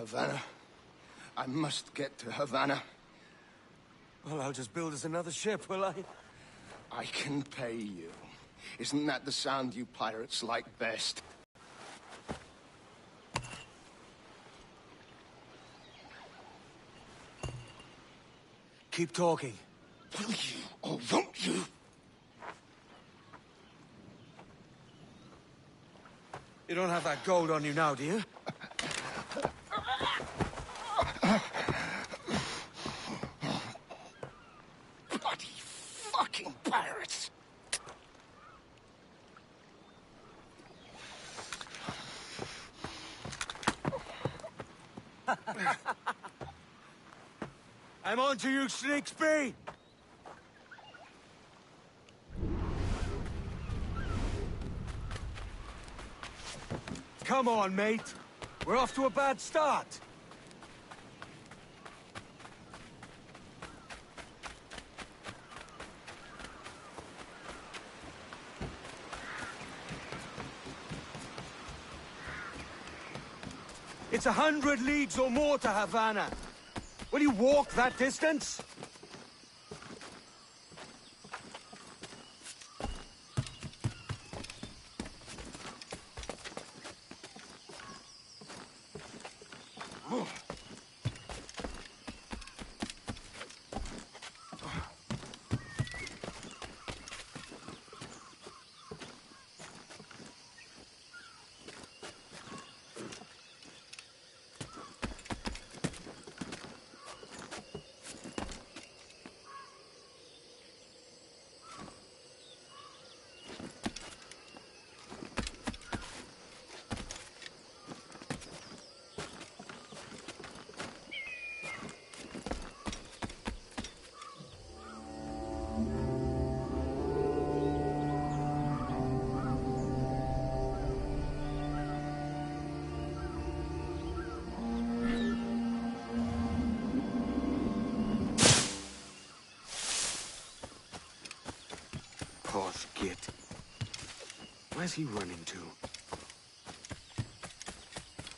Havana. I must get to Havana. Well, I'll just build us another ship, will I? I can pay you. Isn't that the sound you pirates like best? Keep talking. Will you, or won't you? You don't have that gold on you now, do you? Bloody fucking pirates! I'm on to you, Slicksby! Come on, mate. We're off to a bad start. It's 100 leagues or more to Havana. Will you walk that distance? Posh git. Where's he running to?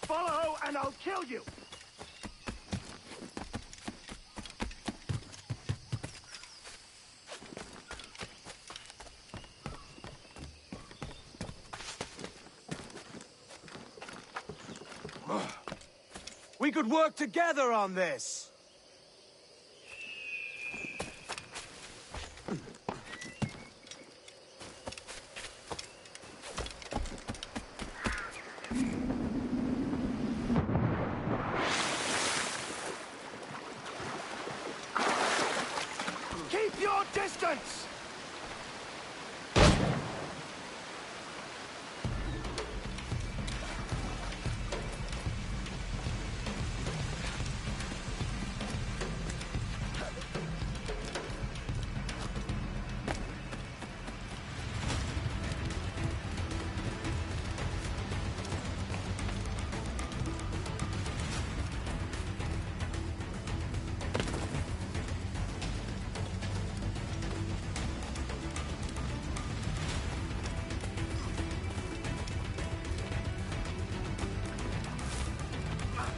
Follow and I'll kill you! We could work together on this! Keep your distance!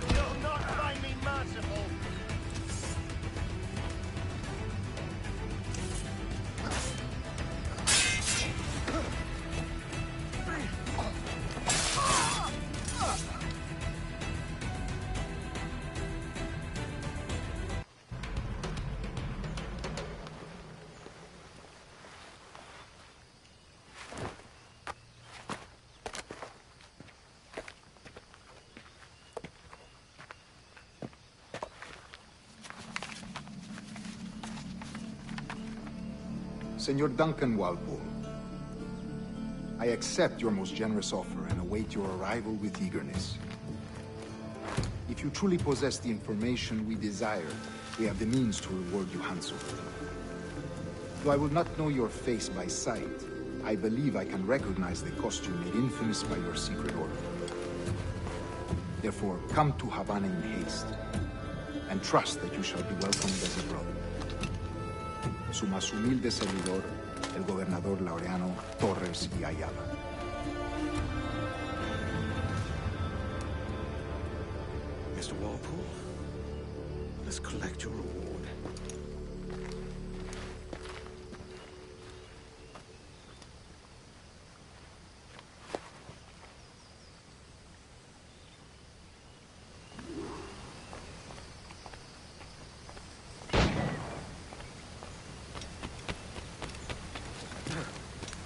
You'll not find me merciful! Senor Duncan Walpole, I accept your most generous offer and await your arrival with eagerness. If you truly possess the information we desire, we have the means to reward you handsomely. Though I will not know your face by sight, I believe I can recognize the costume made infamous by your secret order. Therefore, come to Havana in haste, and trust that you shall be welcomed as a brother. Su más humilde servidor, el gobernador Laureano Torres y Ayala. Mr. Walpole. Let's collect your reward.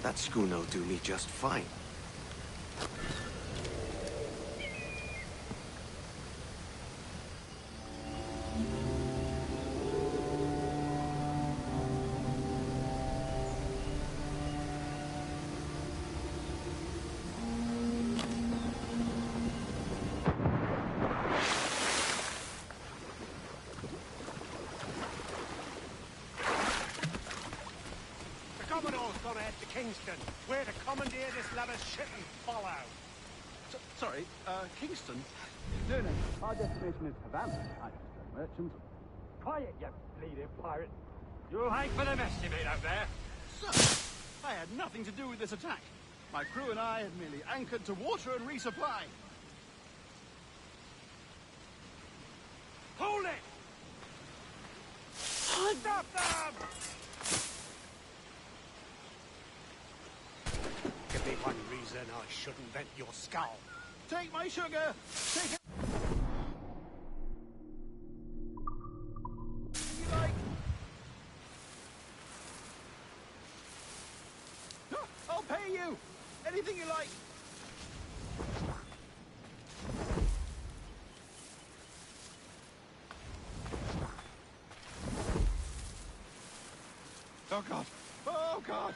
That schooner'll do me just fine. Kingston. We're to commandeer this lavish ship and follow. Sorry, Kingston? No. Our destination is Havana. I'm a merchant. Quiet, you bleeding pirate. You'll hang for the mess you made out there. Sir, I had nothing to do with this attack. My crew and I had merely anchored to water and resupply. Hold it! Stop them! Give me one reason I shouldn't vent your skull. Take my sugar! Take it! You like? I'll pay you! Anything you like! Oh God! Oh God!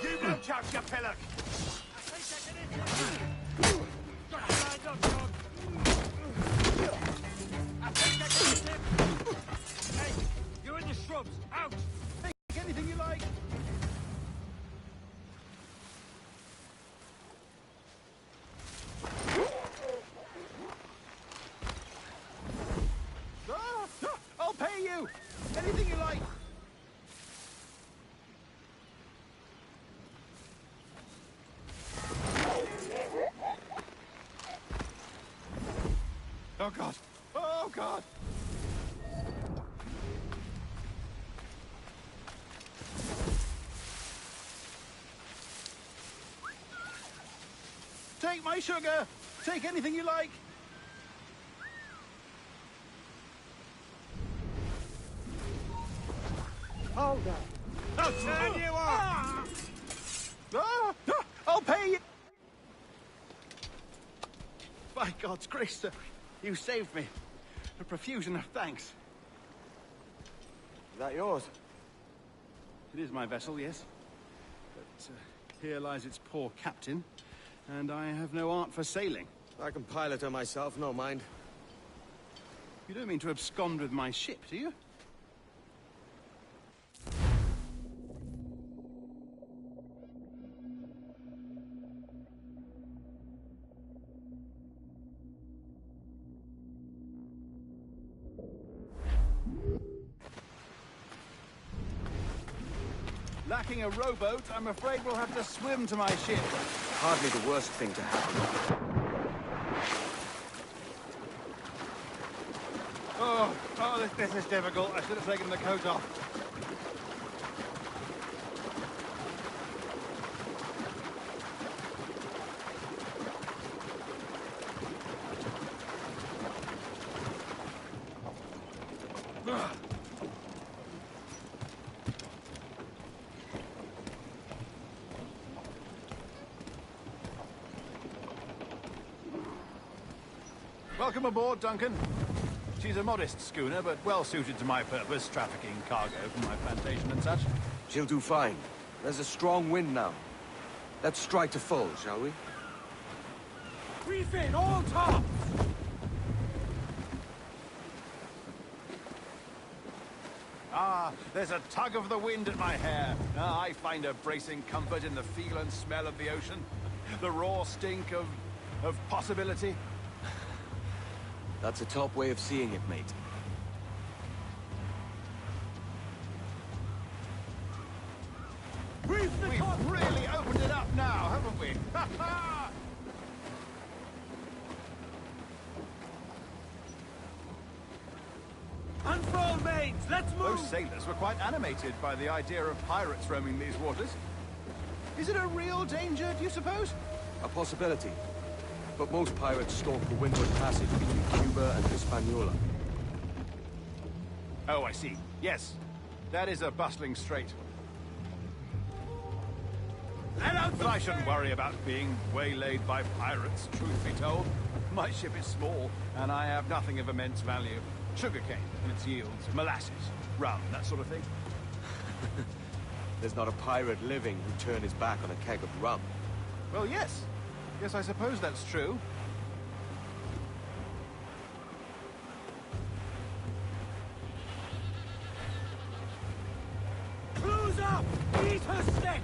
You don't out, you pillock! Hey, you're in the shrubs! Out! Take anything you like! I'll pay you! Anything you like! Oh God! Oh God! Take my sugar! Take anything you like! Hold up! I'll turn you off! I'll pay you! By God's grace, sir, you saved me. A profusion of thanks. Is that yours? It is my vessel, yes. But here lies its poor captain, and I have no art for sailing. I can pilot her myself, no mind. You don't mean to abscond with my ship, do you? Lacking a rowboat, I'm afraid we'll have to swim to my ship. Hardly the worst thing to happen. This is difficult. I should have taken the coat off. Welcome aboard, Duncan. She's a modest schooner, but well suited to my purpose, trafficking cargo from my plantation and such. She'll do fine. There's a strong wind now. Let's strike to full, shall we? Reef in, all tops! Ah, there's a tug of the wind at my hair. Ah, I find a bracing comfort in the feel and smell of the ocean. The raw stink of possibility. That's a top way of seeing it, mate. Reef the top! We've really opened it up now, haven't we? Ha ha! Unfurl mains! Let's move! Those sailors were quite animated by the idea of pirates roaming these waters. Is it a real danger, do you suppose? A possibility. But most pirates stalk the windward passage between Cuba and Hispaniola. Oh, I see. Yes, that is a bustling strait. Let out But I shouldn't worry about being waylaid by pirates, truth be told. My ship is small, and I have nothing of immense value. Sugarcane and its yields, molasses, rum, that sort of thing. There's not a pirate living who'd turn his back on a keg of rum. Well, yes. Yes, I suppose that's true. Cruise up! Eat her sticks!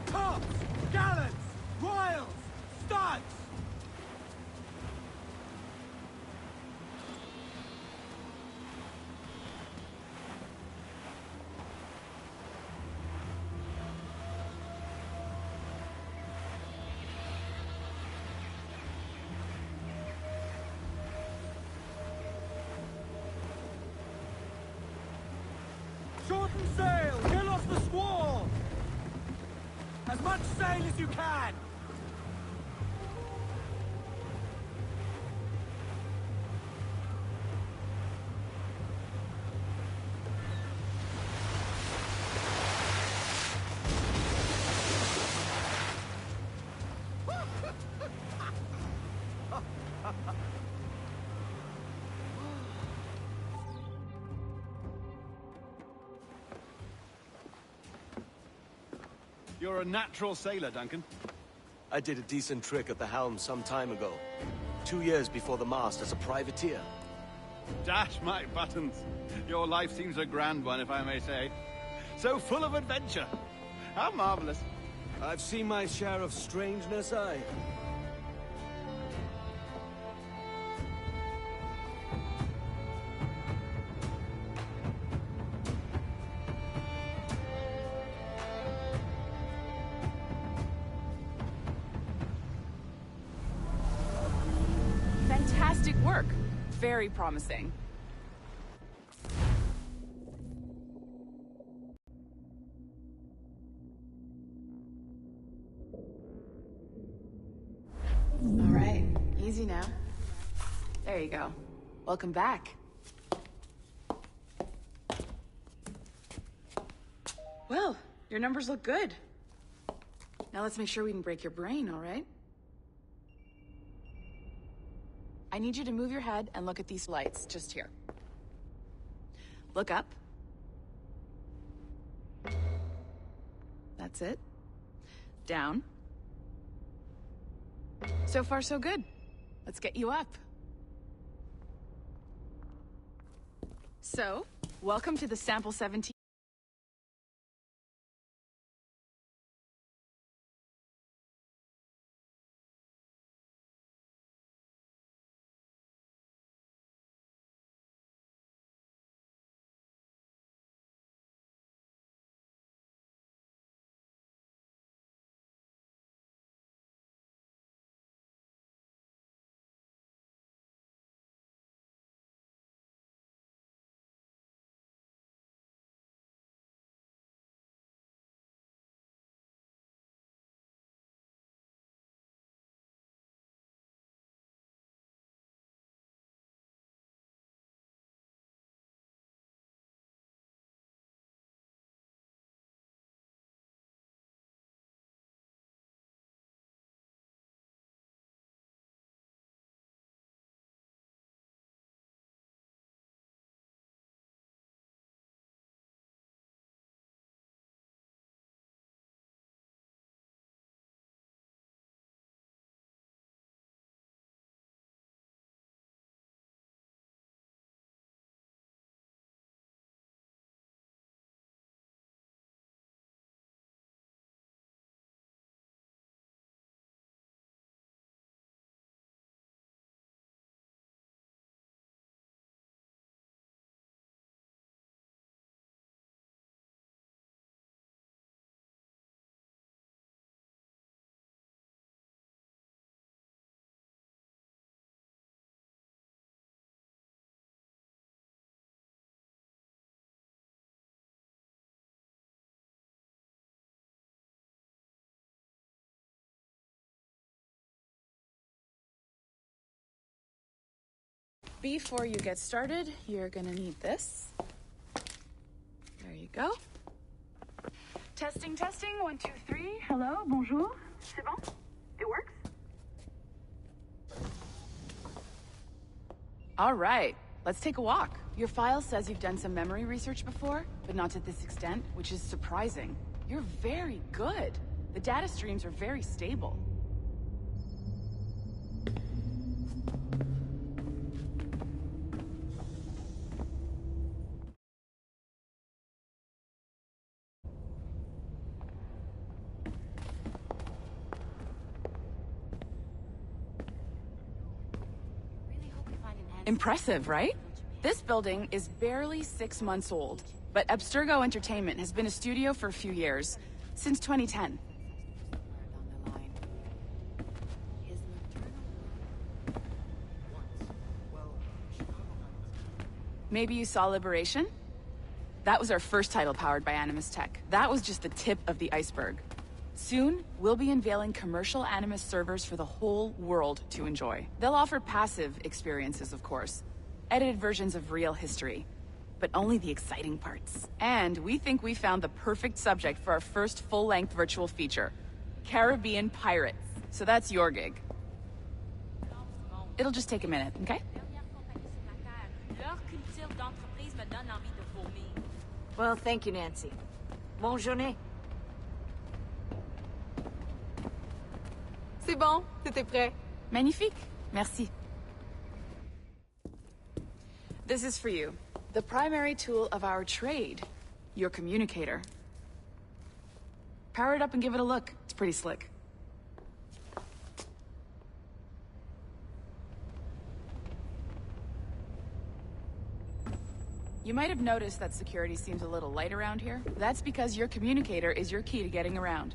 Tops! Gallants! Royals! Studs! Shorten sail! Get off the squall! As much sail as you can! You're a natural sailor, Duncan. I did a decent trick at the helm some time ago. 2 years before the mast as a privateer. Dash my buttons. Your life seems a grand one, if I may say. So full of adventure. How marvelous. I've seen my share of strangeness, aye. Fantastic work. Very promising. All right, easy now. There you go. Welcome back. Well, your numbers look good. Now let's make sure we can break your brain, all right? I need you to move your head and look at these lights just here. Look up. That's it. Down. So far, so good. Let's get you up. So, welcome to the Sample 17. Before you get started, you're gonna need this. There you go. Testing, testing, 1, 2, 3. Hello, bonjour. C'est bon? It works? All right, let's take a walk. Your file says you've done some memory research before, but not to this extent, which is surprising. You're very good. The data streams are very stable. Impressive, right? This building is barely 6 months old, but Abstergo Entertainment has been a studio for a few years, since 2010. Maybe you saw Liberation? That was our first title powered by Animus Tech. That was just the tip of the iceberg. Soon, we'll be unveiling commercial Animus servers for the whole world to enjoy. They'll offer passive experiences, of course. Edited versions of real history. But only the exciting parts. And we think we found the perfect subject for our first full-length virtual feature. Caribbean Pirates. So that's your gig. It'll just take a minute, okay? Well, thank you, Nancy. Bonne journée. C'est bon, c'était prêt. Magnifique. Merci. This is for you. The primary tool of our trade. Your communicator. Power it up and give it a look. It's pretty slick. You might have noticed that security seems a little light around here. That's because your communicator is your key to getting around.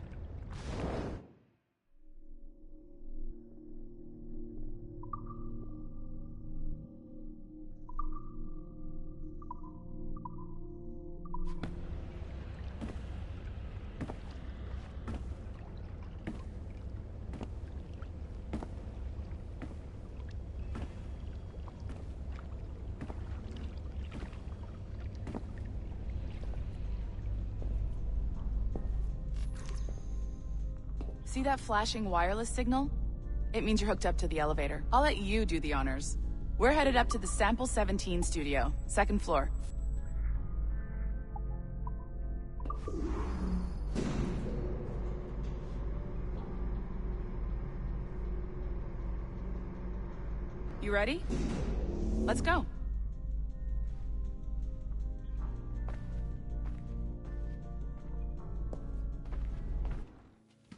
See that flashing wireless signal? It means you're hooked up to the elevator. I'll let you do the honors. We're headed up to the Sample 17 studio, 2nd floor. You ready? Let's go.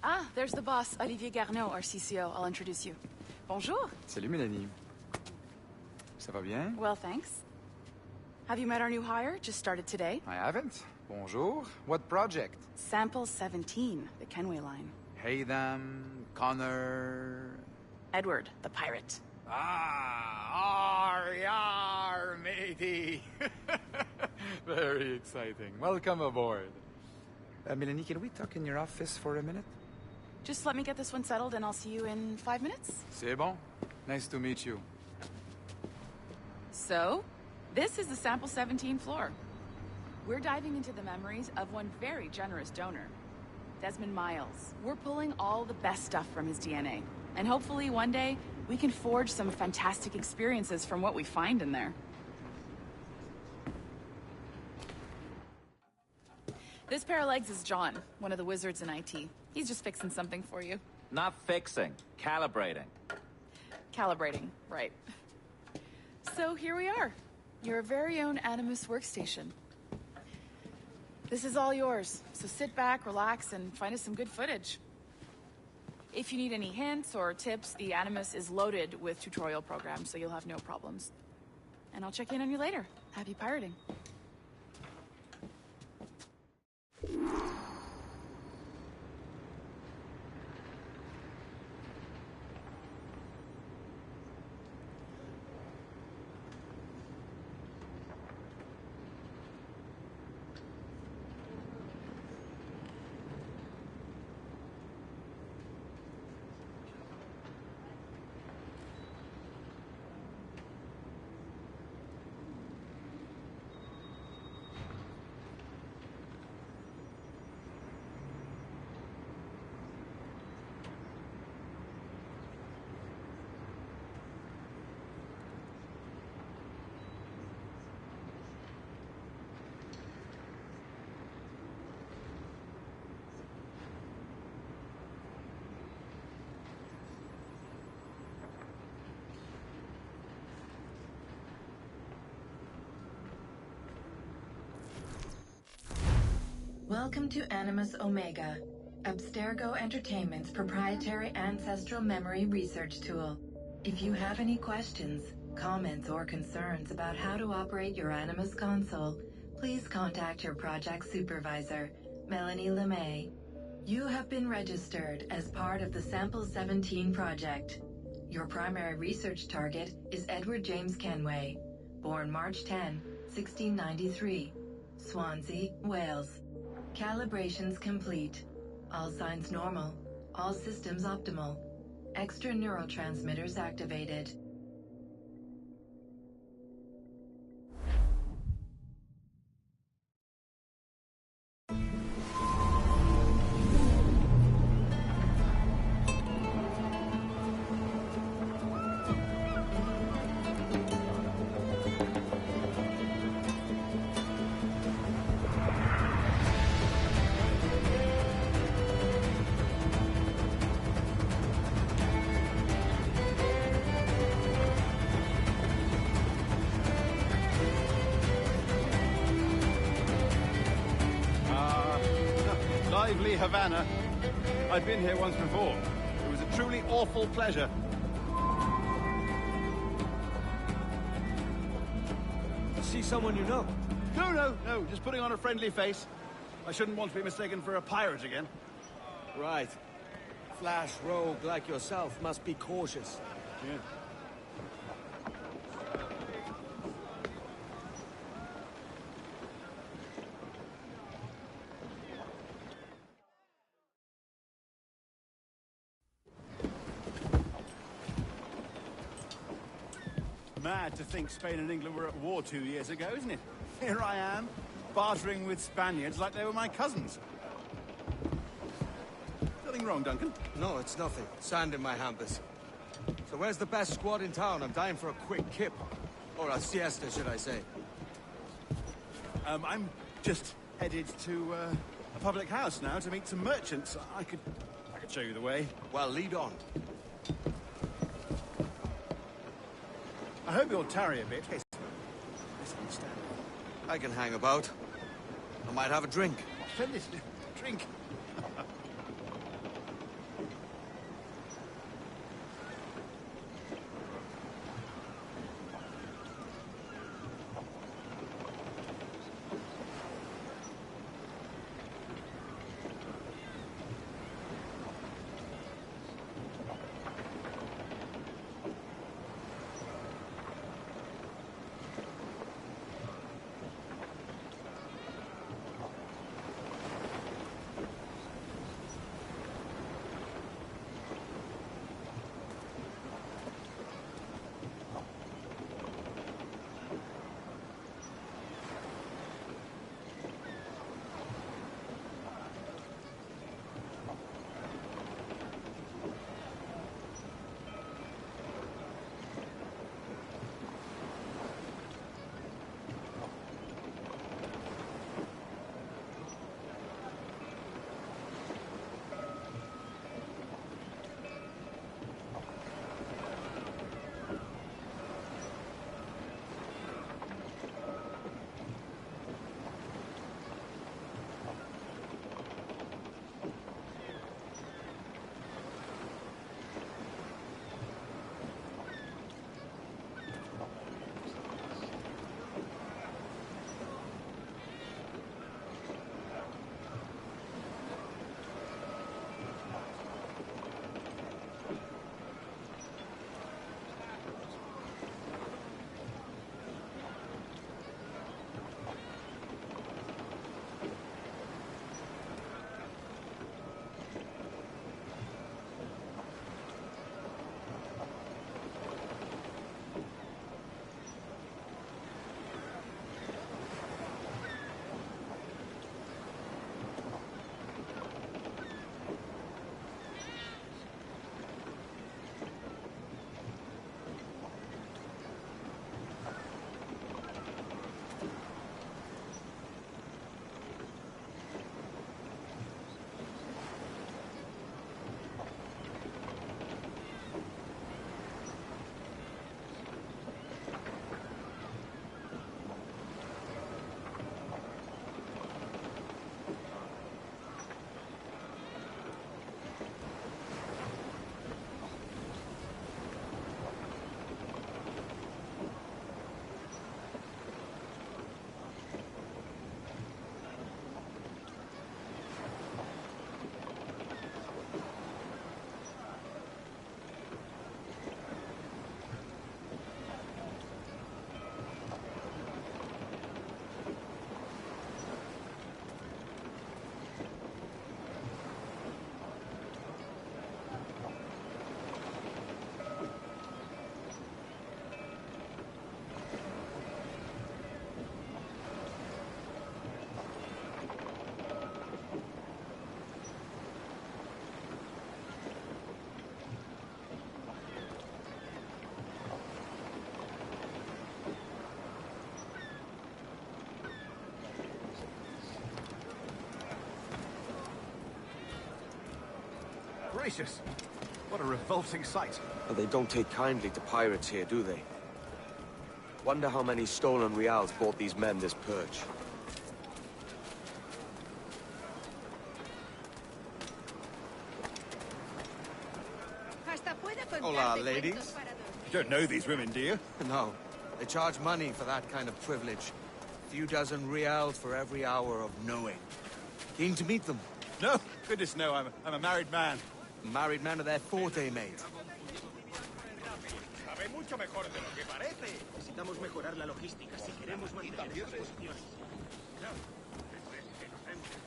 Ah, there's the boss, Olivier Garneau, our CCO. I'll introduce you. Bonjour. Salut, Mélanie. Ça va bien? Well, thanks. Have you met our new hire? Just started today. I haven't. Bonjour. What project? Sample 17, the Kenway line. Haytham, Connor... Edward, the pirate. Ah, yar, matey. Very exciting. Welcome aboard. Mélanie, can we talk in your office for a minute? Just let me get this one settled and I'll see you in 5 minutes. C'est bon. Nice to meet you. So, this is the Sample 17 floor. We're diving into the memories of one very generous donor, Desmond Miles. We're pulling all the best stuff from his DNA. And hopefully one day, we can forge some fantastic experiences from what we find in there. This pair of legs is John, one of the wizards in IT. He's just fixing something for you. Not fixing, calibrating. Calibrating, right. So here we are, your very own Animus workstation. This is all yours, so sit back, relax, and find us some good footage. If you need any hints or tips, the Animus is loaded with tutorial programs, so you'll have no problems. And I'll check in on you later. Happy pirating. Welcome to Animus Omega, Abstergo Entertainment's proprietary ancestral memory research tool. If you have any questions, comments, or concerns about how to operate your Animus console, please contact your project supervisor, Melanie LeMay. You have been registered as part of the Sample 17 project. Your primary research target is Edward James Kenway, born March 10, 1693, Swansea, Wales. Calibrations complete. All signs normal. All systems optimal. Extra neurotransmitters activated. Lively Havana. I've been here once before. It was a truly awful pleasure. See someone you know? No, just putting on a friendly face. I shouldn't want to be mistaken for a pirate again. Right. Flash rogue like yourself must be cautious. Yeah. Mad to think Spain and England were at war 2 years ago, isn't it? Here I am, bartering with Spaniards like they were my cousins. Nothing wrong, Duncan? No, it's nothing. Sand in my hampers. So where's the best squad in town? I'm dying for a quick kip. Or a siesta, should I say. I'm just headed to a public house now to meet some merchants. I could show you the way. Well, lead on. I hope you'll tarry a bit. Misunderstand. I can hang about. I might have a drink. Splendid. Drink. gracious! What a revolting sight. Well, they don't take kindly to pirates here, do they? Wonder how many stolen reals bought these men this purge. Hola, ladies. You don't know these women, do you? No. They charge money for that kind of privilege. A few dozen reals for every hour of knowing. Keen to meet them? No, goodness no, I'm a married man. Married men are their forte, mate.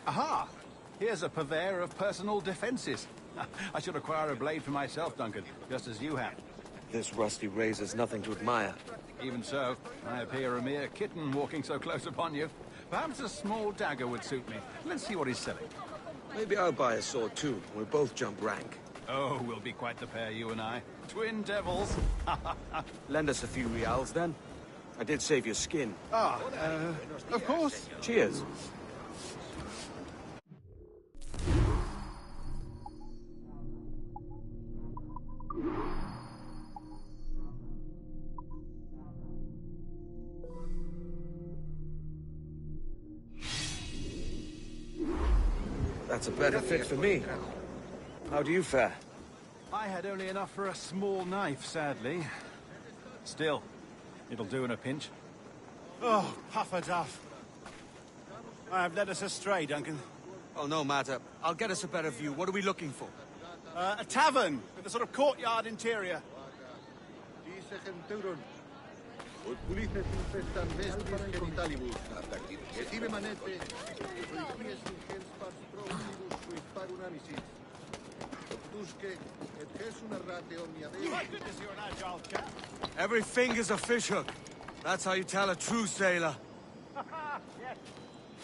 Aha! Here's a purveyor of personal defenses. I should acquire a blade for myself, Duncan, just as you have. This rusty razor's nothing to admire. Even so, I appear a mere kitten walking so close upon you. Perhaps a small dagger would suit me. Let's see what he's selling. Maybe I'll buy a sword too. We'll both jump rank. Oh, we'll be quite the pair, you and I. Twin devils. Lend us a few reals, then. I did save your skin. Of course. Cheers. That's a better fit for me. How do you fare? I had only enough for a small knife, sadly. Still, it'll do in a pinch. Oh, puffer duff. I have led us astray, Duncan. Oh, no matter. I'll get us a better view. What are we looking for? A tavern with a sort of courtyard interior. Every finger's a fishhook. That's how you tell a true sailor. Yes,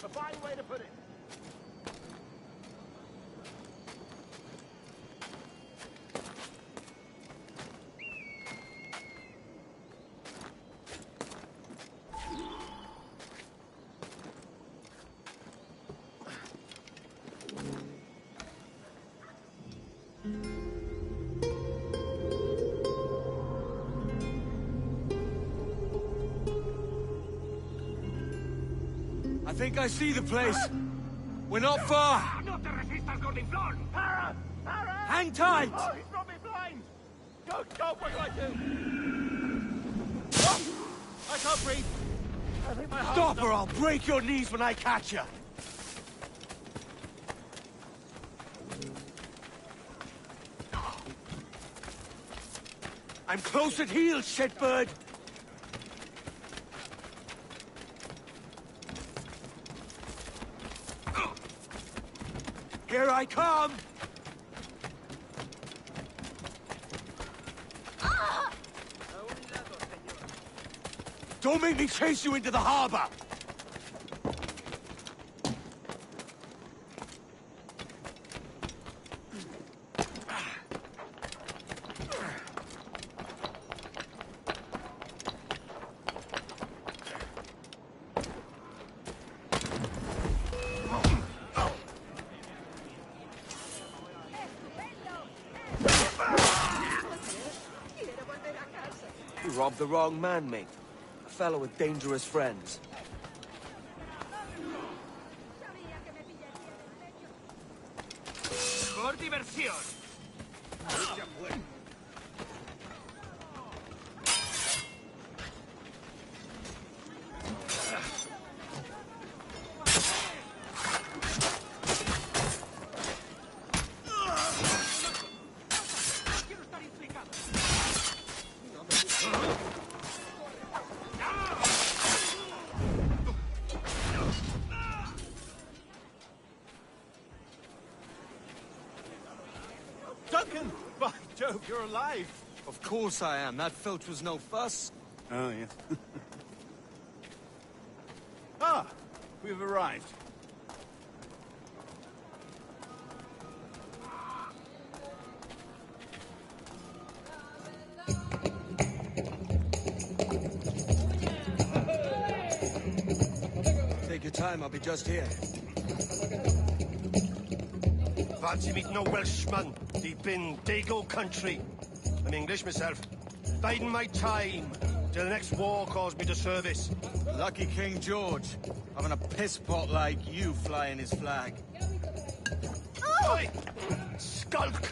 a fine way to put it. I think I see the place. We're not far. Hang tight! Oh, he's brought me blind! Go, what do I do? Oh, I can't breathe. I think my heart... Stop or I'll break your knees when I catch you. I'm close at heel, shitbird! Here I come! Don't make me chase you into the harbor! You robbed the wrong man, mate. A fellow with dangerous friends. Por diversión. Duncan! By Jove, you're alive! Of course I am. That filch was no fuss. Oh, yes. Ah! We've arrived. Take your time, I'll be just here. Fancy meeting no Welshman deep in Dago country. I'm English myself. Biding my time till the next war calls me to service. Lucky King George, having a piss pot like you flying his flag. Oi! Skulk!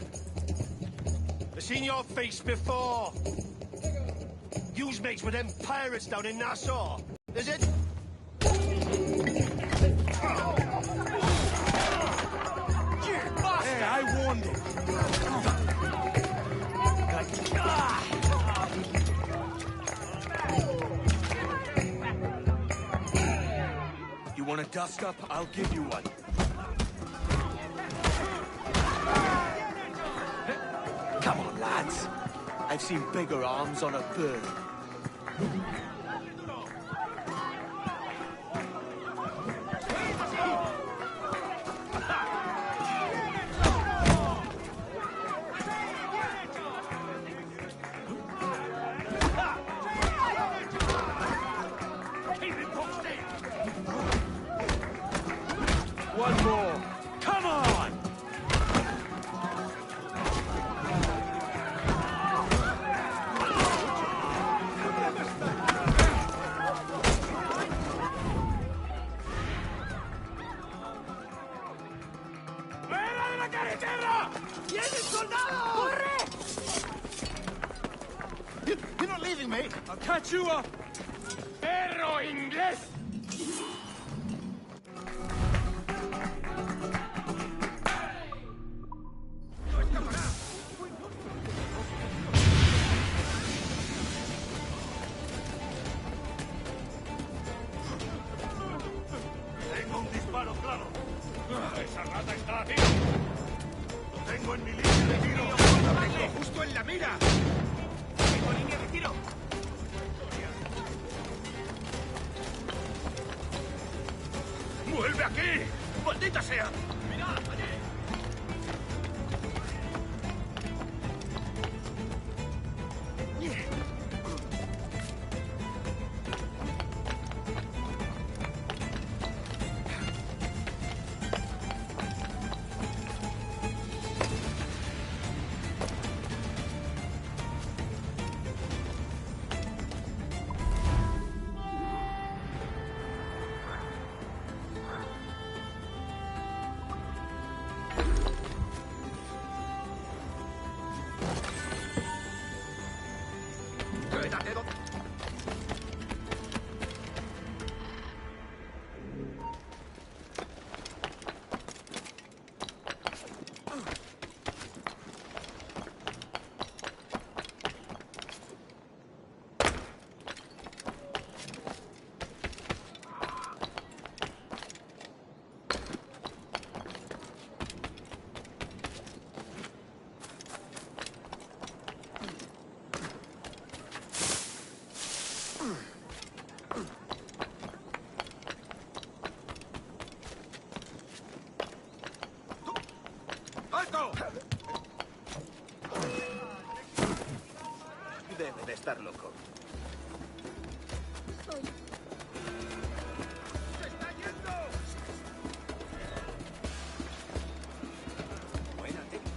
I've seen your face before. You's mates with them pirates down in Nassau, is it? Hey, I warned him. You want a dust-up? I'll give you one. Come on, lads. I've seen bigger arms on a bird. One more. Come on! ¡Fuera de la carretera! ¡Viene el soldado! ¡Corre! You're not leaving me. I'll catch you up! ¡Perro inglés! Tengo un disparo claro. Esa rata está a tiro. Lo tengo en mi línea de tiro. ¡Lo tengo justo en la mira! Tengo línea de tiro. ¡Vuelve aquí! ¡Maldita sea! ¡Mirad, allí! ¡Alto! Debe de estar loco. ¡Se está yendo! Buena técnica.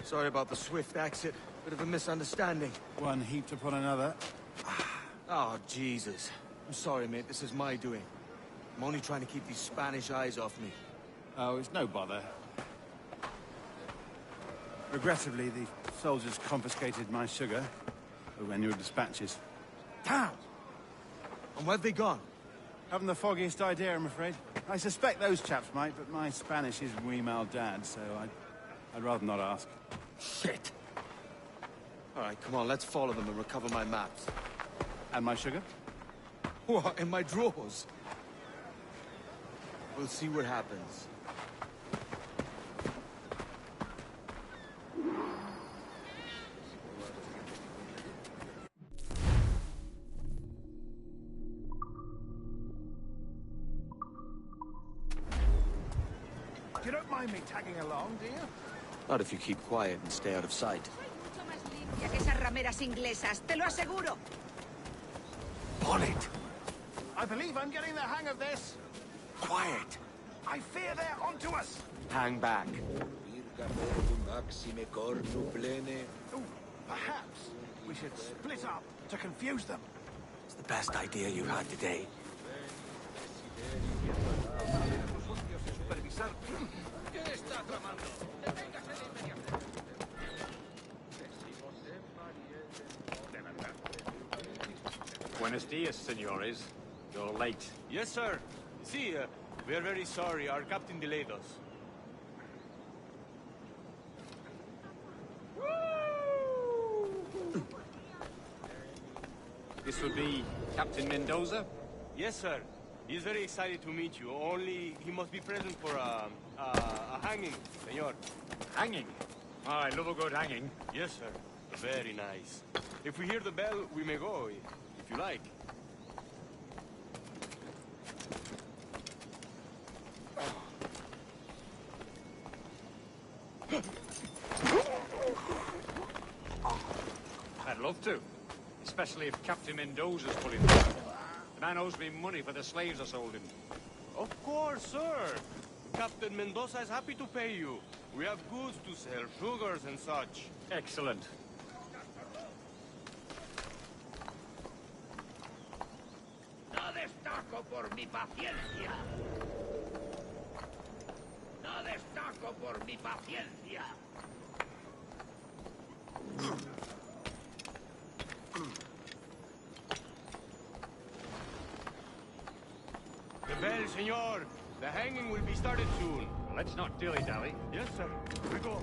Sorry about the swift exit. Bit of a misunderstanding. One heaped upon another. Oh, Jesus. I'm sorry, mate. This is my doing. I'm only trying to keep these Spanish eyes off me. Oh, it's no bother. Regrettably, the soldiers confiscated my sugar for annual dispatches. Damn! And where've they gone? Haven't the foggiest idea, I'm afraid. I suspect those chaps might, but my Spanish is muy mal dad, so I'd rather not ask. Shit! All right, come on, let's follow them and recover my maps. And my sugar? What, in my drawers? We'll see what happens. You don't mind me tagging along, do you? Not if you keep quiet and stay out of sight. Mucho más limpia que esas rameras inglesas, te lo aseguro. Bonnet! I believe I'm getting the hang of this. Quiet! I fear they're onto us. Hang back. Ooh, perhaps we should split up to confuse them. It's the best idea you've had today. Buenos dias, senores. You're late. Yes, sir. See, we are very sorry. Our captain delayed us. This would be Captain Mendoza? Yes, sir. He's very excited to meet you. Only he must be present for a hanging, senor. Hanging? Oh, I love a good hanging. Yes, sir. Very nice. If we hear the bell, we may go, if you like. I'd love to. Especially if Captain Mendoza's pulling through. The man owes me money for the slaves I sold him. Of course, sir. Captain Mendoza is happy to pay you. We have goods to sell, sugars and such. Excellent. No destaco por mi paciencia. No destaco por mi paciencia. The bell, senor. The hanging will be started soon. Let's not dilly-dally. Yes, sir. We go.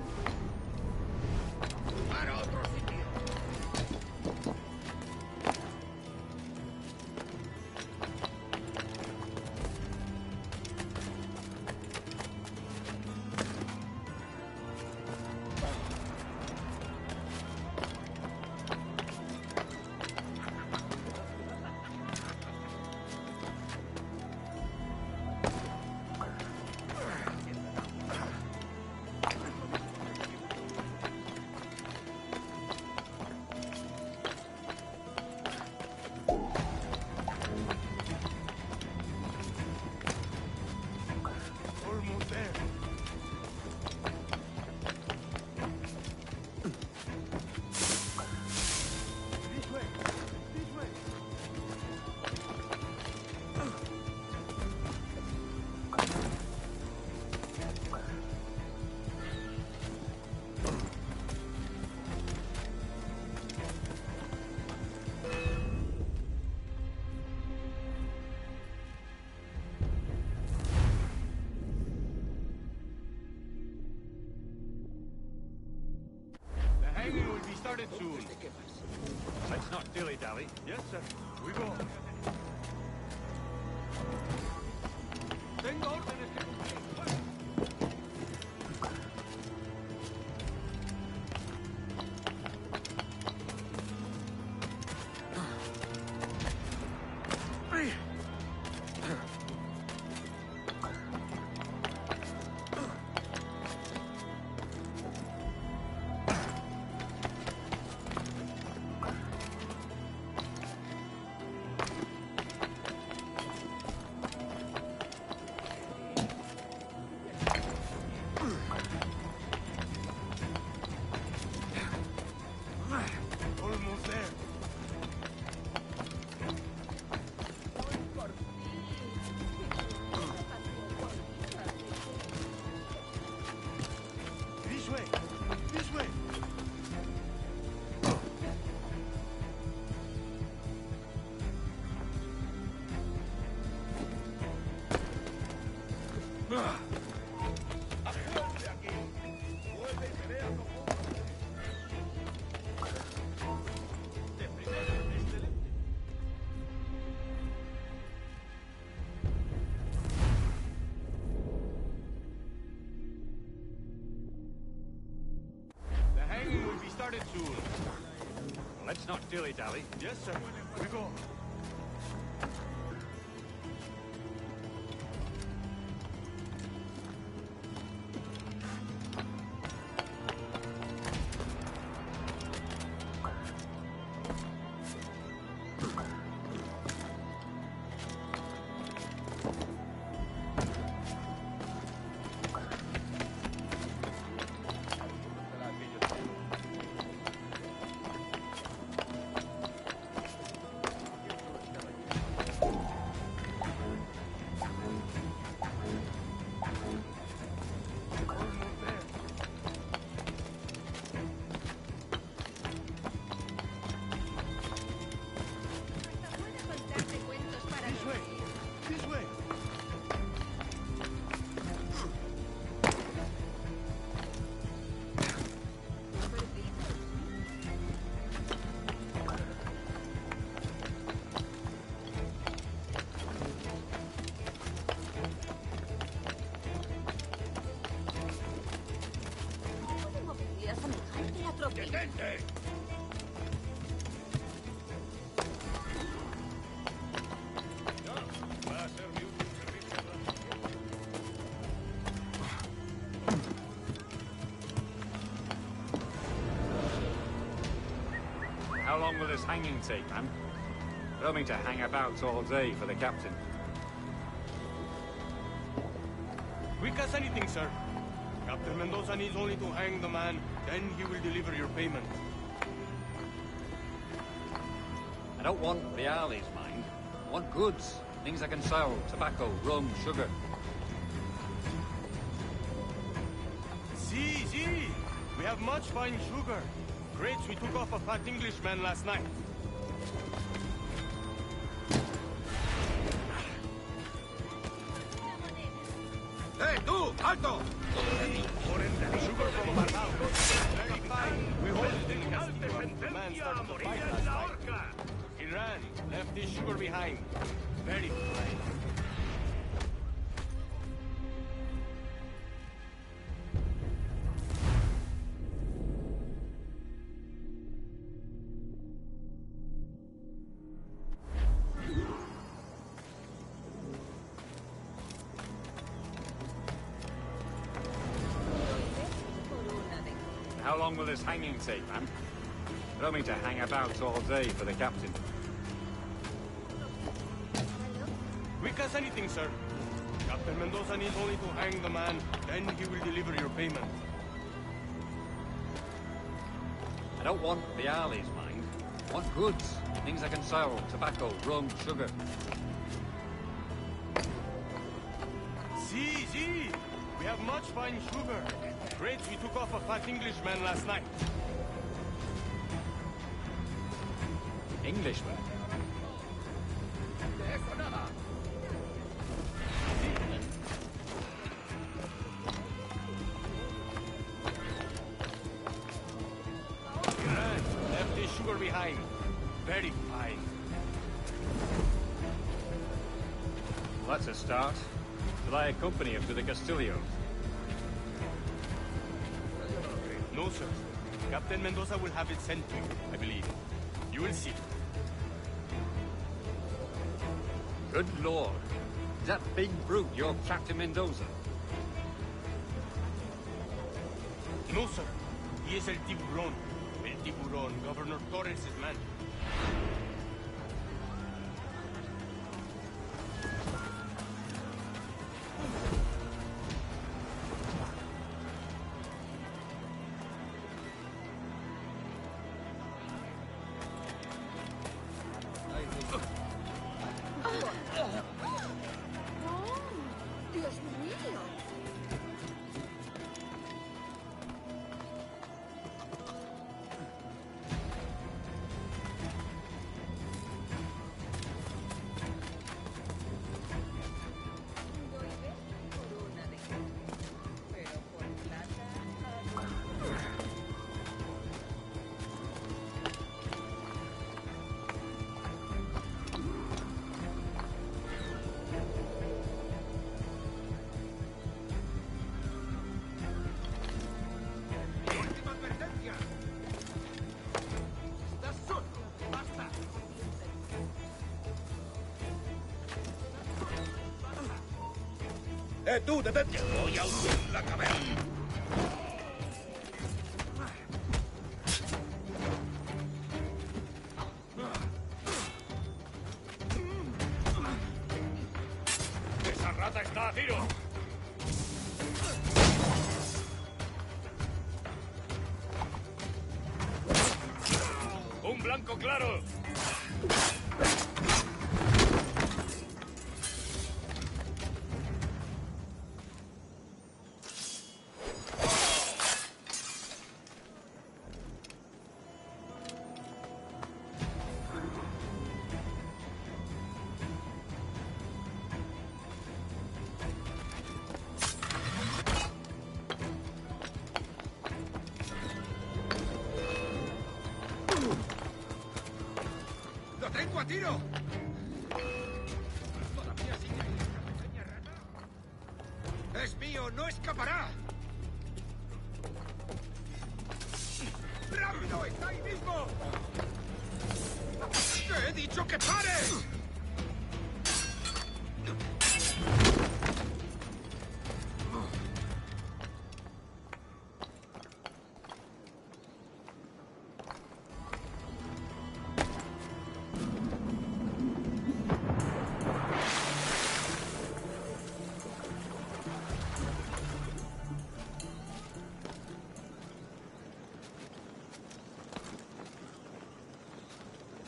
Para otro sitio. Almost there. This way. This way. The hanging will be started soon. Let's not dilly-dally. Yes, sir. We go. Tengo órdenes que cumplir. dilly-dally. Yes, sir. We go. ¡Detente! Va a ser mi último servicio. How long will this hanging take, man? I don't mean to hang about all day for the captain. Quick as anything, sir. Captain Mendoza needs only to hang the man, then he will deliver your payment. I don't want reales, mind. I want goods. Things I can sell. Tobacco, rum, sugar. See. We have much fine sugar. Grapes we took off a fat Englishman last night. ¡Eh, tú! ¡Alto! Sugar from Barbao. Very fine. We hold it in Castillo and the man started to fight last night. He ran, left his sugar behind. Very fine. How long will this hanging take, man? I don't mean to hang about all day for the captain. Quick as anything, sir. Captain Mendoza needs only to hang the man, then he will deliver your payment. I don't want reales, mind. I want goods. Things I can sell. Tobacco, rum, sugar. See. We have much fine sugar. Grapes we took off a fat Englishman last night. Englishman? Left his sugar behind. Very fine. Well, that's a start. Will I accompany him to the Castillo? No, sir. Captain Mendoza will have it sent to you, I believe. You will see. Good lord. Is that big brute your Captain Mendoza? No, sir. He is El Tiburon. El Tiburon, Governor Torres' man. Dios mío. tú, detente. Te voy a hundir la cabeza. ¡Esa rata está a tiro! ¡Un blanco claro! ¡Lo tengo a tiro! ¿Todavía sigue ahí esta pequeña rata? ¡Es mío! ¡No escapará! ¡Rápido! ¡Está ahí mismo! ¡Te he dicho que pares!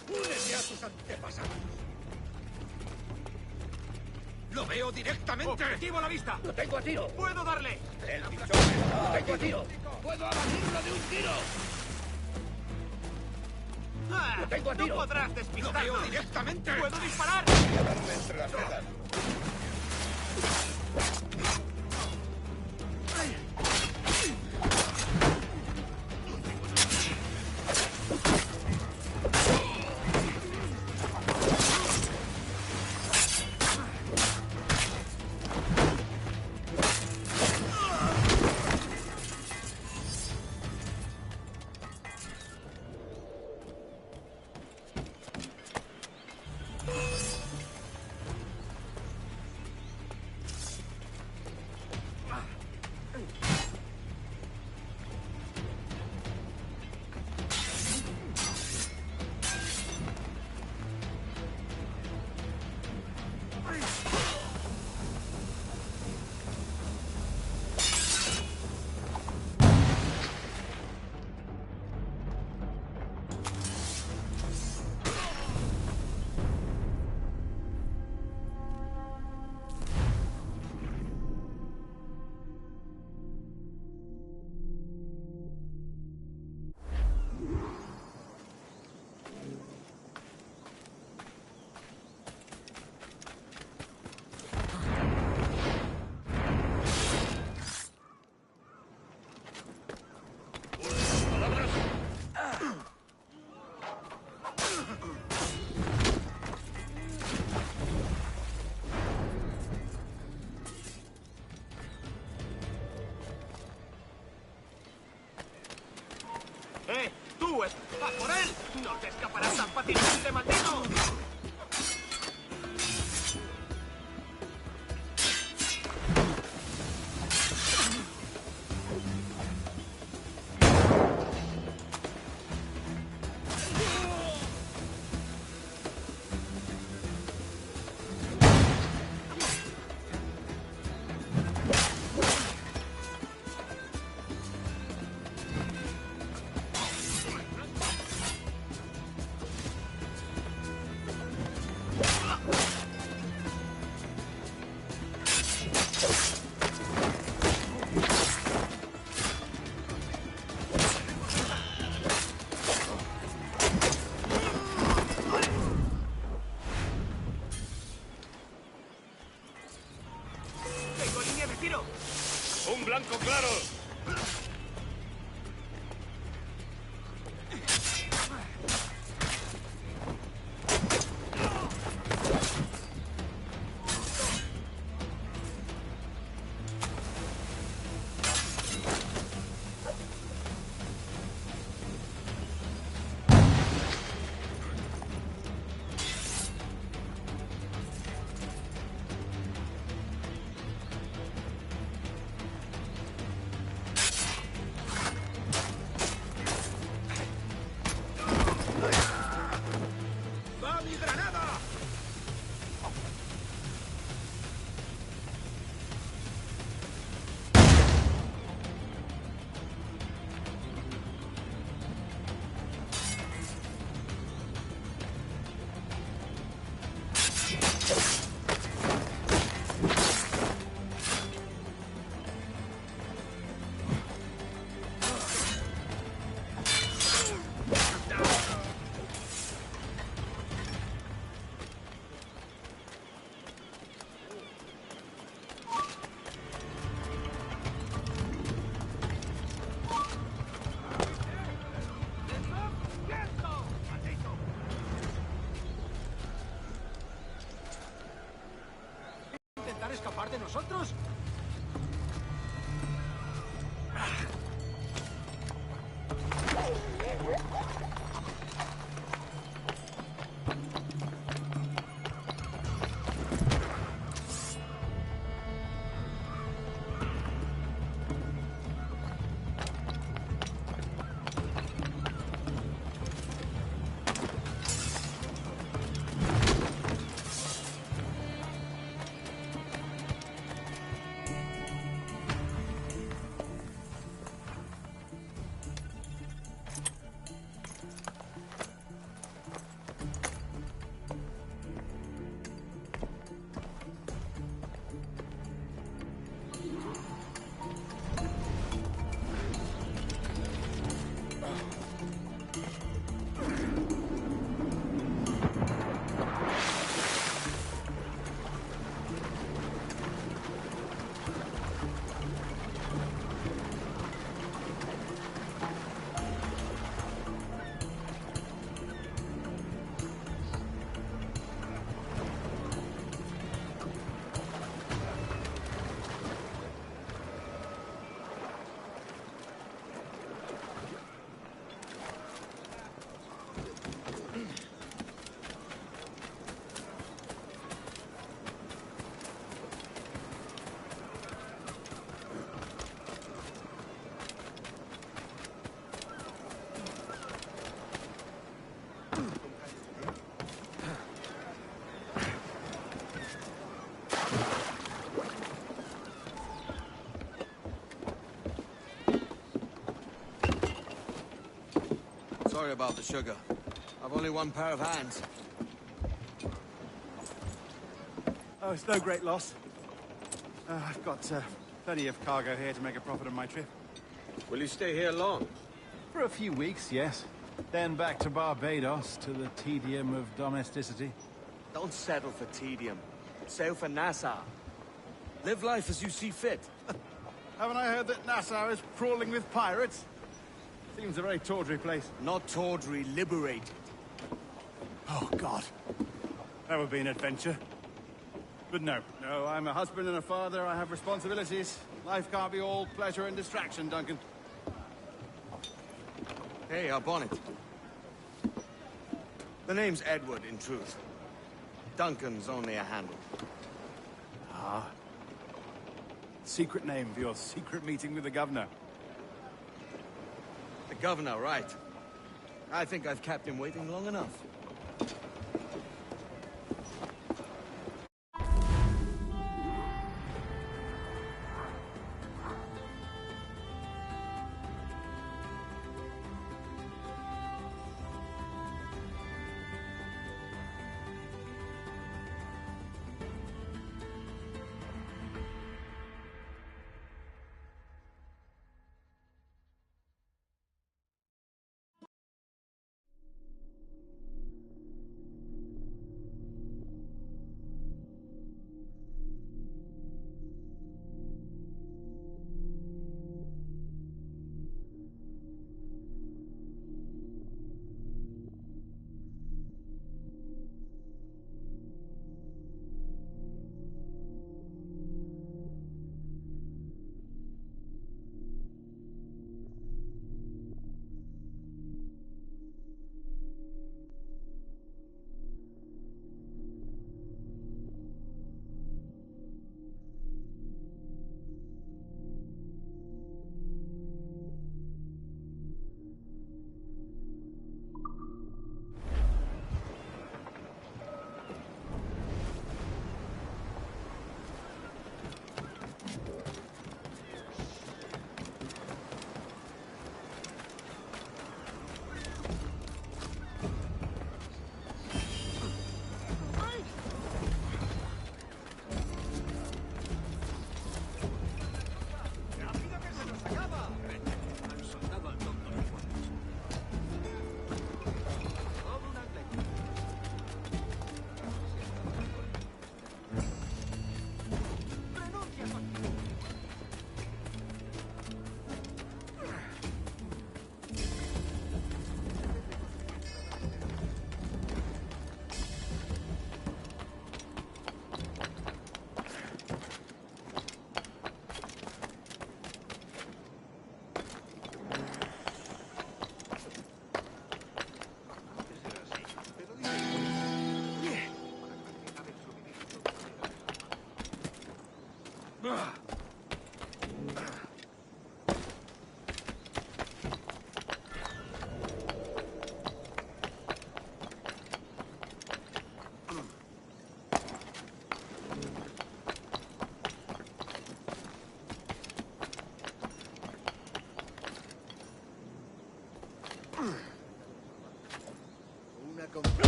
¡Únete a tus antepasados! ¡Lo veo directamente! ¡Objetivo a la vista! ¡Lo tengo a tiro! ¡Puedo darle! ¡El bichón! ¡Lo tengo a tiro! ¡Puedo abatirlo de un tiro! ¡Lo tengo a tiro! ¡No podrás despistarnos! ¡Lo veo directamente! ¡Puedo disparar! Voy a darle entre las cejas. ¡Tú, ¡va por él! ¡No te escaparás tan fácilmente, maldito! granada! ¿Intentar escapar de nosotros? Sorry about the sugar. I've only one pair of hands. Oh, it's no great loss. I've got plenty of cargo here to make a profit on my trip. Will you stay here long? For a few weeks, yes. Then back to Barbados, to the tedium of domesticity. Don't settle for tedium. Sail for Nassau. Live life as you see fit. Haven't I heard that Nassau is crawling with pirates? Seems a very tawdry place. Not tawdry, liberated. Oh, God. That would be an adventure. But no, I'm a husband and a father. I have responsibilities. Life can't be all pleasure and distraction, Duncan. Hey, our bonnet. The name's Edward, in truth. Duncan's only a handle. Ah. Secret name for your secret meeting with the governor. The governor, right. I think I've kept him waiting long enough. Una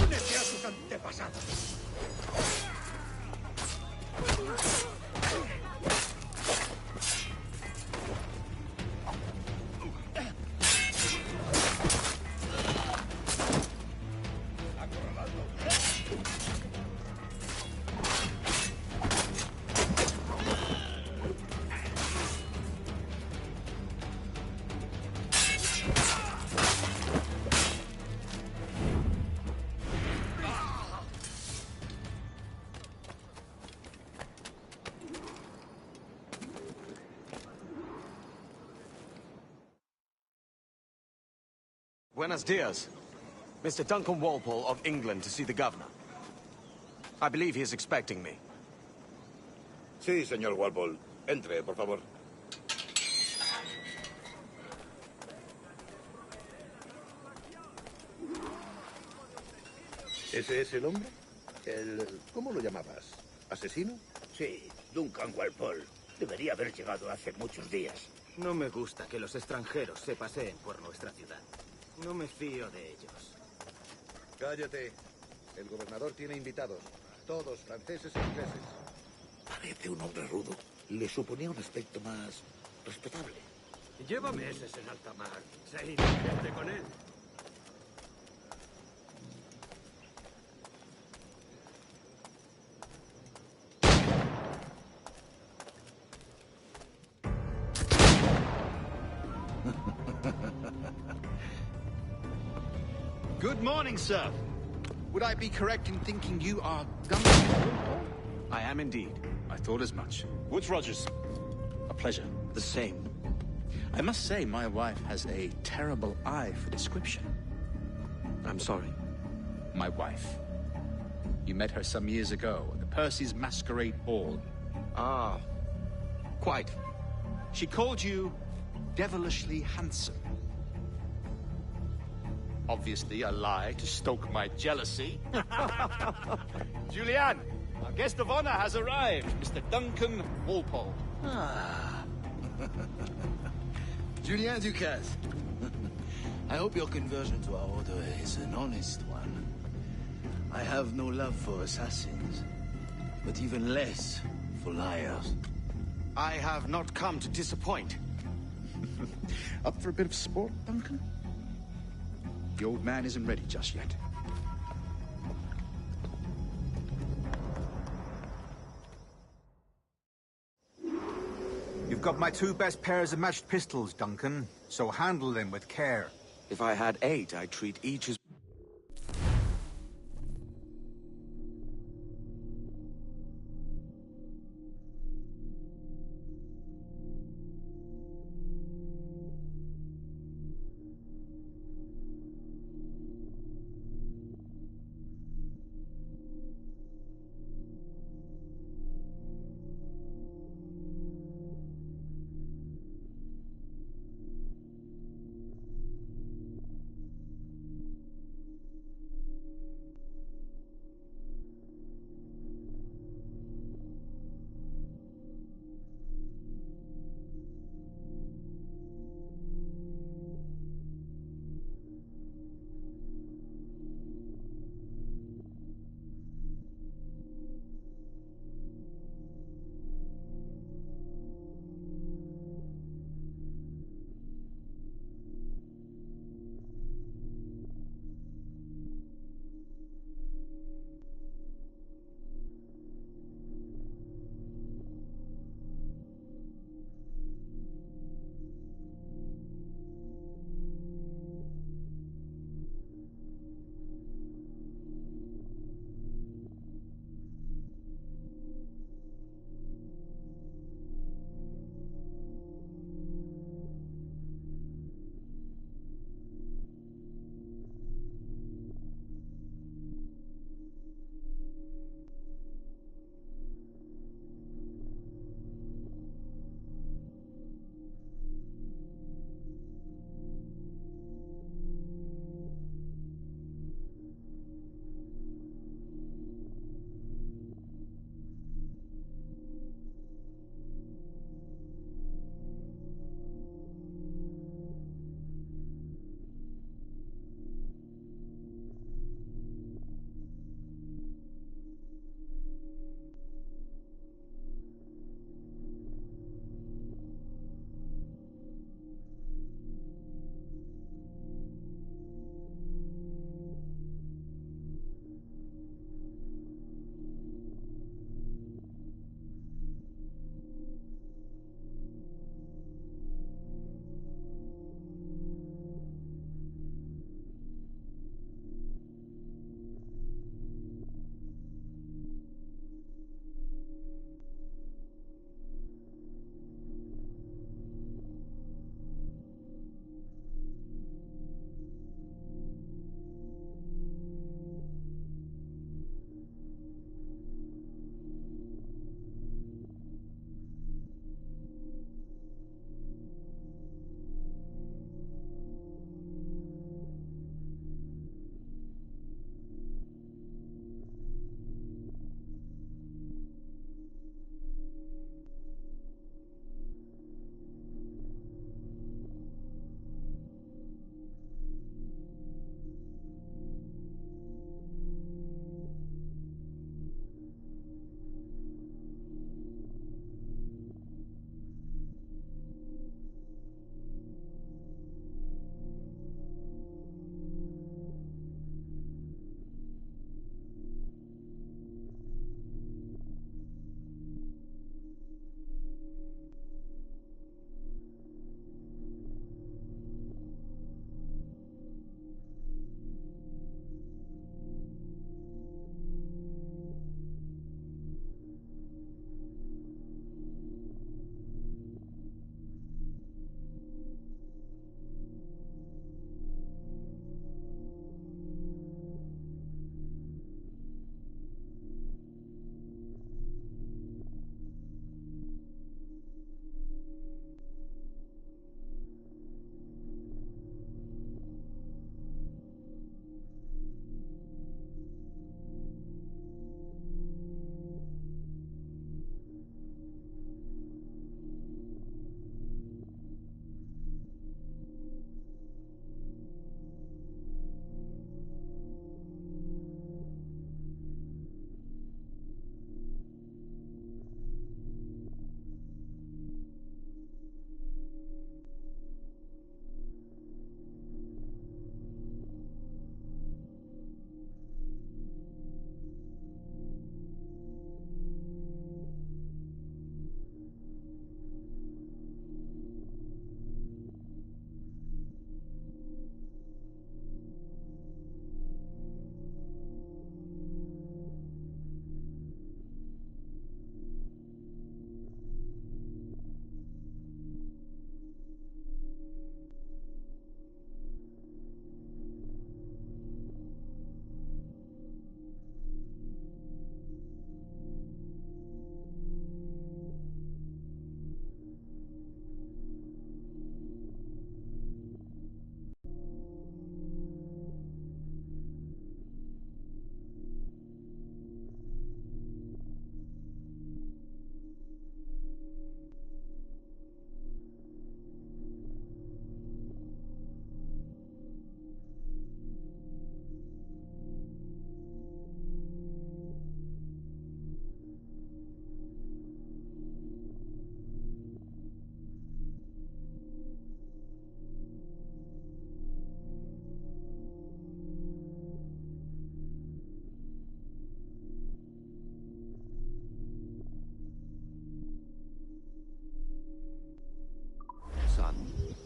únete a sus antepasados. Buenos dias. Mr. Duncan Walpole of England to see the governor. I believe he is expecting me. Sí, señor Walpole. Entre, por favor. ¿Ese es el hombre? ¿Cómo lo llamabas? ¿Asesino? Sí, Duncan Walpole. Debería haber llegado hace muchos días. No me gusta que los extranjeros se paseen por nuestra ciudad. No me fío de ellos. Cállate. El gobernador tiene invitados. Todos franceses e ingleses. Parece un hombre rudo. Le suponía un aspecto más respetable. Lleva meses en alta mar. Sé indiferente con él. Good morning, sir. Would I be correct in thinking you are Duncan? I am indeed. I thought as much. Woods Rogers. A pleasure. The same. I must say, my wife has a terrible eye for description. I'm sorry. My wife. You met her some years ago at the Percy's Masquerade Ball. Ah, quite. She called you devilishly handsome. Obviously a lie to stoke my jealousy. Julianne, our guest of honor has arrived, Mr. Duncan Walpole. Ah. Julien Ducasse. I hope your conversion to our order is an honest one. I have no love for assassins, but even less for liars. I have not come to disappoint. Up for a bit of sport, Duncan? The old man isn't ready just yet. You've got my two best pairs of matched pistols, Duncan, so handle them with care. If I had 8, I'd treat each as...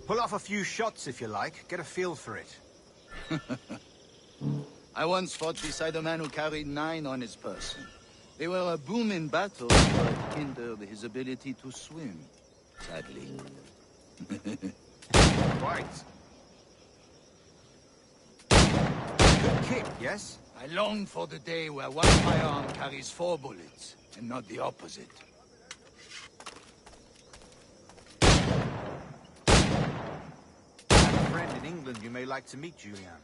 Pull off a few shots if you like. Get a feel for it. I once fought beside a man who carried 9 on his person. They were a boom in battle, but hindered his ability to swim, sadly. Quite. Good kick, yes? I long for the day where one firearm carries 4 bullets, and not the opposite. I have a friend in England you may like to meet, Julian.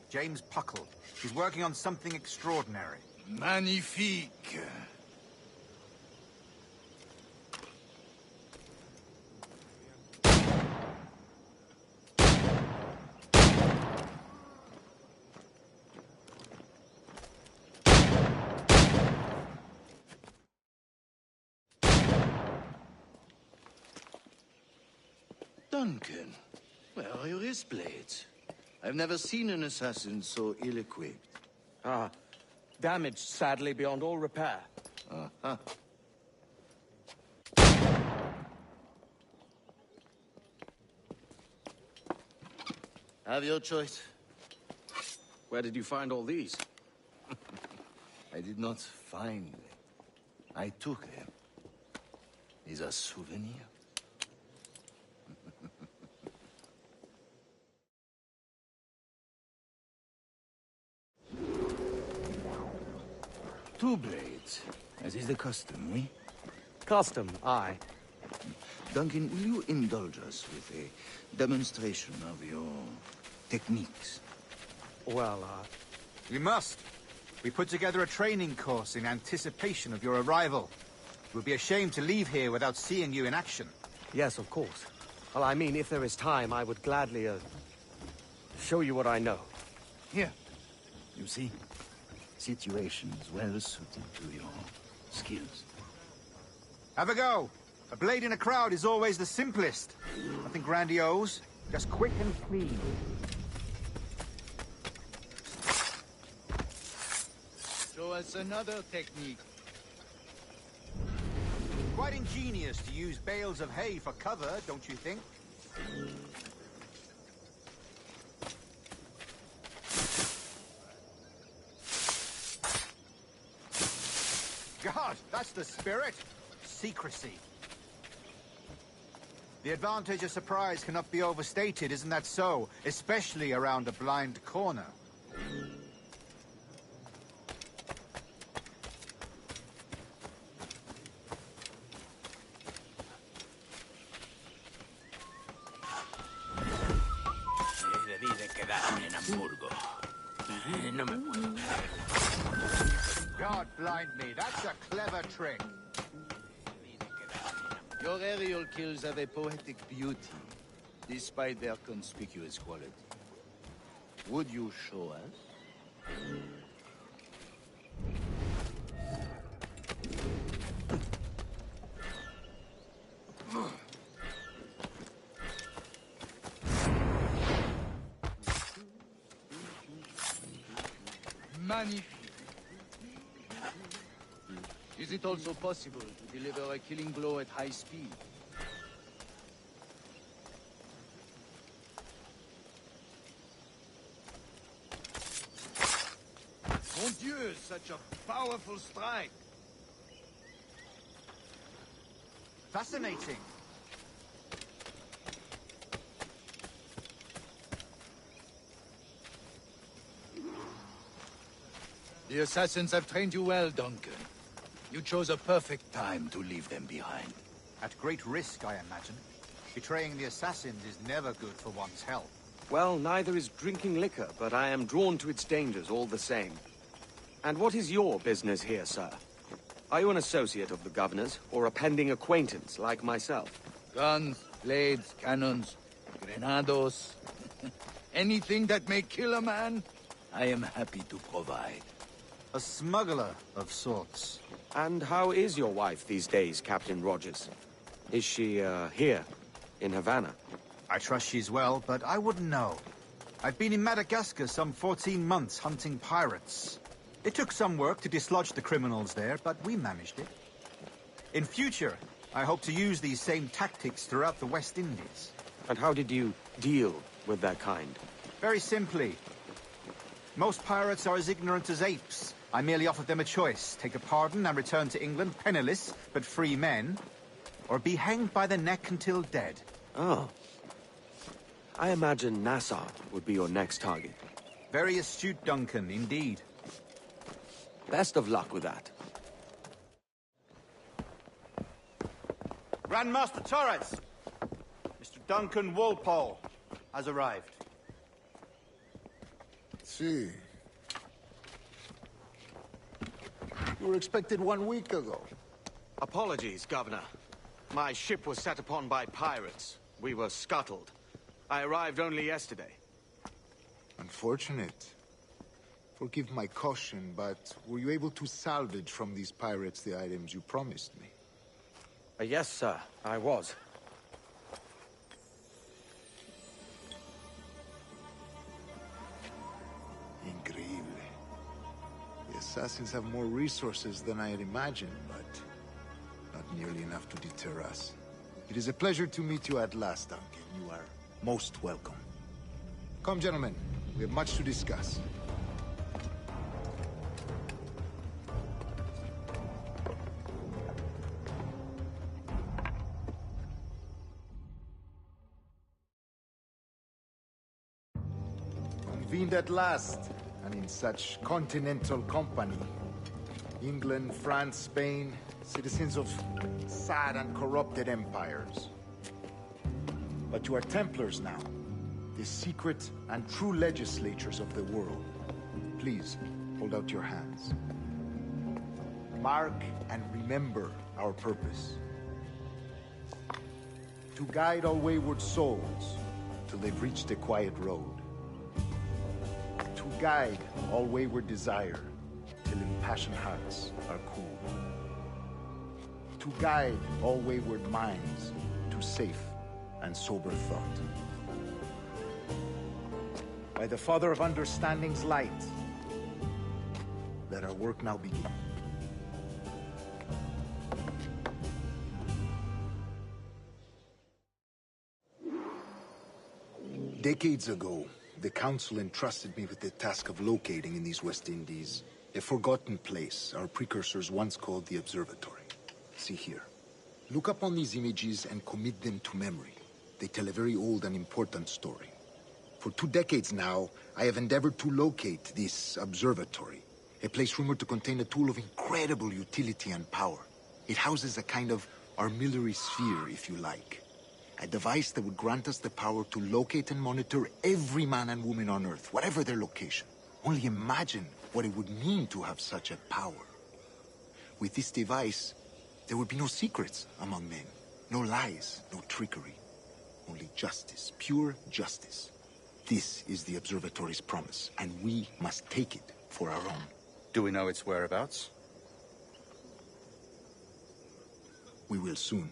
James Puckle. He's working on something extraordinary. Magnifique. Duncan, where are your wrist blades? I've never seen an assassin so ill-equipped. Ah, damaged, sadly, beyond all repair. Uh-huh. Have your choice. Where did you find all these? I did not find them. I took them. These are souvenirs. Two blades, as is the custom, oui? Custom, aye. Duncan, will you indulge us with a demonstration of your techniques? Well, We must. We put together a training course in anticipation of your arrival. It would be a shame to leave here without seeing you in action. Yes, of course. Well, I mean, if there is time, I would gladly, show you what I know. Here. You see? Situations well suited to your skills. Have a go. A blade in a crowd is always the simplest. Nothing grandiose, just quick and clean. Show us another technique. Quite ingenious to use bales of hay for cover, don't you think? God, that's the spirit. Secrecy. The advantage of surprise cannot be overstated, isn't that so? Especially around a blind corner. Debí de quedarme en Hamburgo. No me puedo. God blind me, that's a clever trick. Your aerial kills have a poetic beauty, despite their conspicuous quality. Would you show us? Magnifique. Is it also possible to deliver a killing blow at high speed? Mon Dieu, such a powerful strike! Fascinating. The assassins have trained you well, Duncan. You chose a perfect time to leave them behind. At great risk, I imagine. Betraying the assassins is never good for one's health. Well, neither is drinking liquor, but I am drawn to its dangers all the same. And what is your business here, sir? Are you an associate of the governor's, or a pending acquaintance like myself? Guns, blades, cannons, grenados. Anything that may kill a man, I am happy to provide. A smuggler of sorts. And how is your wife these days, Captain Rogers? Is she, here, in Havana? I trust she's well, but I wouldn't know. I've been in Madagascar some 14 months hunting pirates. It took some work to dislodge the criminals there, but we managed it. In future, I hope to use these same tactics throughout the West Indies. And how did you deal with their kind? Very simply. Most pirates are as ignorant as apes. I merely offered them a choice. Take a pardon and return to England penniless, but free men. Or be hanged by the neck until dead. Oh. I imagine Nassau would be your next target. Very astute, Duncan, indeed. Best of luck with that. Grandmaster Torres! Mr. Duncan Walpole has arrived. See. You were expected 1 week ago. Apologies, Governor. My ship was set upon by pirates. We were scuttled. I arrived only yesterday. Unfortunate. Forgive my caution, but were you able to salvage from these pirates the items you promised me? Yes, sir, I was. Increíble. The assassins have more resources than I had imagined, but not nearly enough to deter us. It is a pleasure to meet you at last, Duncan. You are most welcome. Come, gentlemen. We have much to discuss. Convened at last, and in such continental company. England, France, Spain, citizens of sad and corrupted empires. But you are Templars now, the secret and true legislatures of the world. Please, hold out your hands. Mark and remember our purpose. To guide all wayward souls till they've reached a quiet road. To guide all wayward desire till impassioned hearts are cool. To guide all wayward minds to safe and sober thought. By the Father of Understanding's light, let our work now begin. Decades ago, the Council entrusted me with the task of locating in these West Indies a forgotten place our precursors once called the Observatory. See here. Look upon these images and commit them to memory. They tell a very old and important story. For 2 decades now, I have endeavored to locate this observatory, a place rumored to contain a tool of incredible utility and power. It houses a kind of armillary sphere, if you like. A device that would grant us the power to locate and monitor every man and woman on Earth, whatever their location. Only imagine what it would mean to have such a power. With this device, there would be no secrets among men, no lies, no trickery. Only justice, pure justice. This is the Observatory's promise, and we must take it for our own. Do we know its whereabouts? We will soon.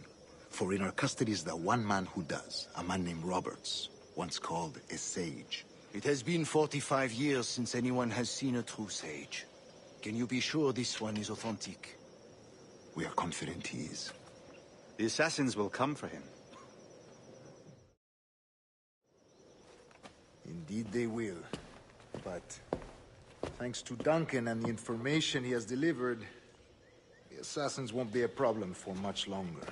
For in our custody is the one man who does, a man named Roberts, once called a sage. It has been 45 years since anyone has seen a true sage. Can you be sure this one is authentic? We are confident he is. The assassins will come for him. Indeed they will. But thanks to Duncan and the information he has delivered, the assassins won't be a problem for much longer.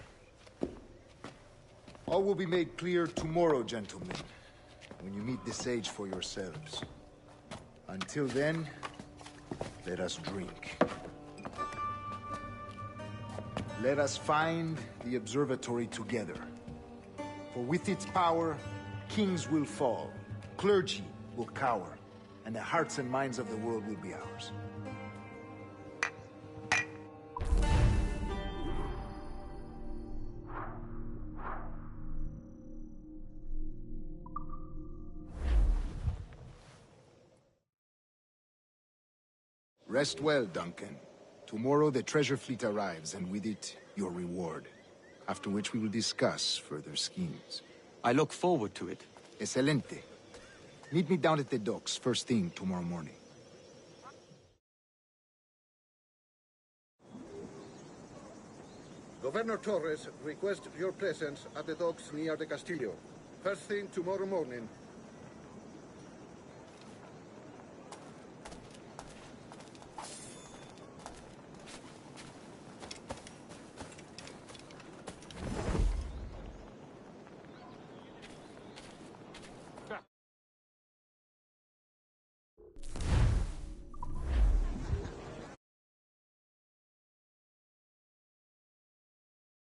All will be made clear tomorrow, gentlemen, when you meet the sage for yourselves. Until then, let us drink. Let us find the observatory together. For with its power, kings will fall, clergy will cower, and the hearts and minds of the world will be ours. Rest well, Duncan. Tomorrow the treasure fleet arrives, and with it, your reward. After which we will discuss further schemes. I look forward to it. Excelente. Meet me down at the docks first thing tomorrow morning. Governor Torres requests your presence at the docks near the Castillo. First thing tomorrow morning.